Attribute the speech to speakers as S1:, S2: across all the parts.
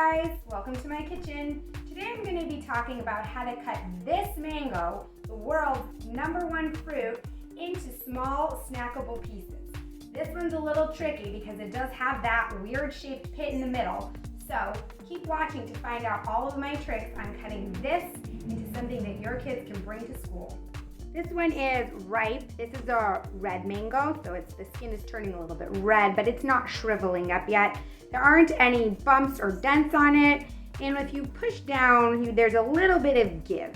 S1: guys, welcome to my kitchen. Today I'm going to be talking about how to cut this mango, the world's #1 fruit, into small snackable pieces. This one's a little tricky because it does have that weird shaped pit in the middle. So keep watching to find out all of my tricks on cutting this into something that your kids can bring to school. This one is ripe. This is a red mango, so the skin is turning a little bit red, but it's not shriveling up yet. There aren't any bumps or dents on it, and if you push down, there's a little bit of give.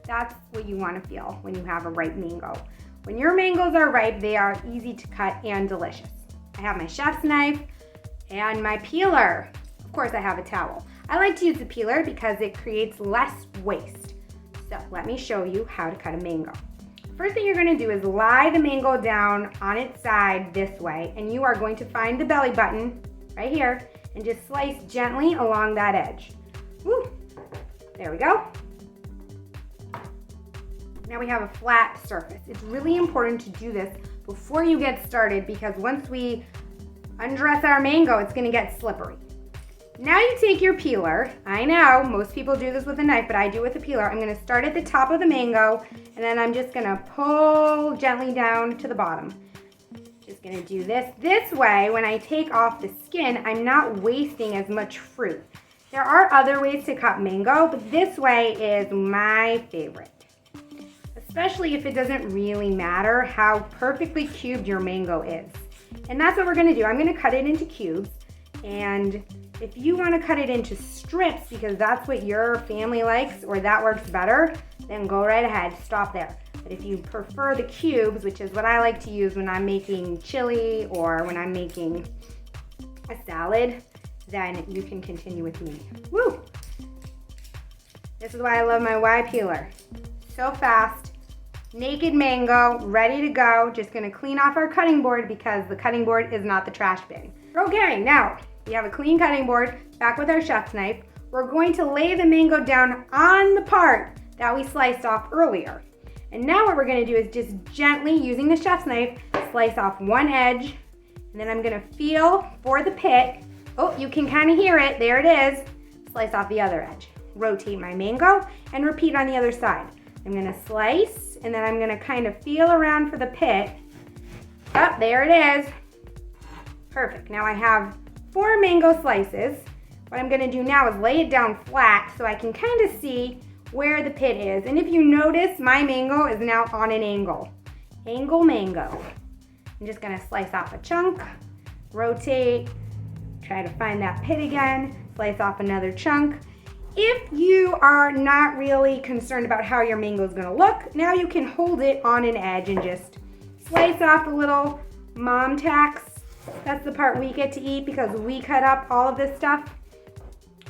S1: That's what you want to feel when you have a ripe mango. When your mangoes are ripe, they are easy to cut and delicious. I have my chef's knife and my peeler. Of course, I have a towel. I like to use the peeler because it creates less waste. So let me show you how to cut a mango. First thing you're going to do is lie the mango down on its side this way, and you are going to find the belly button right here and just slice gently along that edge. Woo! There we go. Now we have a flat surface. It's really important to do this before you get started because once we undress our mango, it's going to get slippery. Now you take your peeler. I know most people do this with a knife, but I do it with a peeler. I'm going to start at the top of the mango, and then I'm just going to pull gently down to the bottom. Just going to do this. This way, when I take off the skin, I'm not wasting as much fruit. There are other ways to cut mango, but this way is my favorite. Especially if it doesn't really matter how perfectly cubed your mango is. And that's what we're going to do. I'm going to cut it into cubes, and if you want to cut it into strips because that's what your family likes or that works better, then go right ahead, stop there. But if you prefer the cubes, which is what I like to use when I'm making chili or when I'm making a salad, then you can continue with me. Woo! This is why I love my Y peeler. So fast, naked mango, ready to go. Just gonna clean off our cutting board because the cutting board is not the trash bin. Okay, now, we have a clean cutting board, back with our chef's knife. We're going to lay the mango down on the part that we sliced off earlier. And now what we're gonna do is just gently, using the chef's knife, slice off one edge, and then I'm gonna feel for the pit. Oh, you can kind of hear it, there it is. Slice off the other edge. Rotate my mango and repeat on the other side. I'm gonna slice, and then I'm gonna kind of feel around for the pit. Oh, there it is. Perfect, now I have 4 mango slices. What I'm gonna do now is lay it down flat so I can kind of see where the pit is. And if you notice, my mango is now on an angle. Angle mango. I'm just gonna slice off a chunk, rotate, try to find that pit again, slice off another chunk. If you are not really concerned about how your mango is gonna look, now you can hold it on an edge and just slice off a little mom tacks. That's the part we get to eat because we cut up all of this stuff.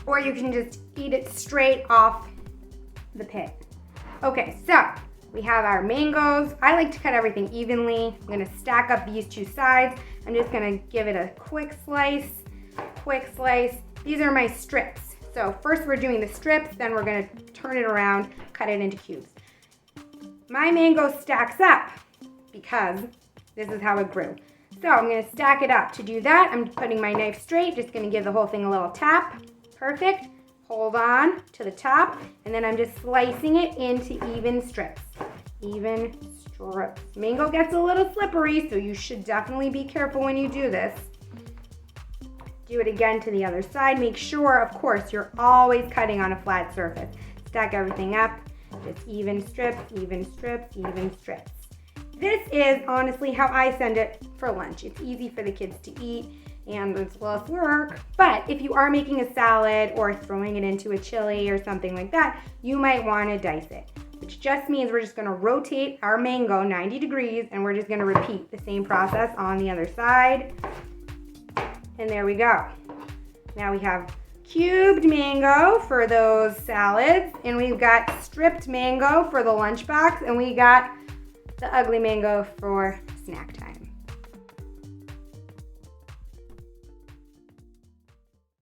S1: Or you can just eat it straight off the pit. Okay, so we have our mangoes. I like to cut everything evenly. I'm gonna stack up these 2 sides. I'm just gonna give it a quick slice. These are my strips. So first we're doing the strips, then we're gonna turn it around, cut it into cubes. My mango stacks up because this is how it grew. So I'm gonna stack it up. To do that, I'm putting my knife straight, just gonna give the whole thing a little tap. Perfect. Hold on to the top, and then I'm just slicing it into even strips. Even strips. Mango gets a little slippery, so you should definitely be careful when you do this. Do it again to the other side. Make sure, of course, you're always cutting on a flat surface. Stack everything up, just even strips, even strips, even strips. This is honestly how I send it for lunch. It's easy for the kids to eat and it's less work. But if you are making a salad or throwing it into a chili or something like that, you might want to dice it, which just means we're just going to rotate our mango 90 degrees and we're just going to repeat the same process on the other side. And there we go. Now we have cubed mango for those salads, and we've got stripped mango for the lunchbox, and we got the ugly mango for snack time.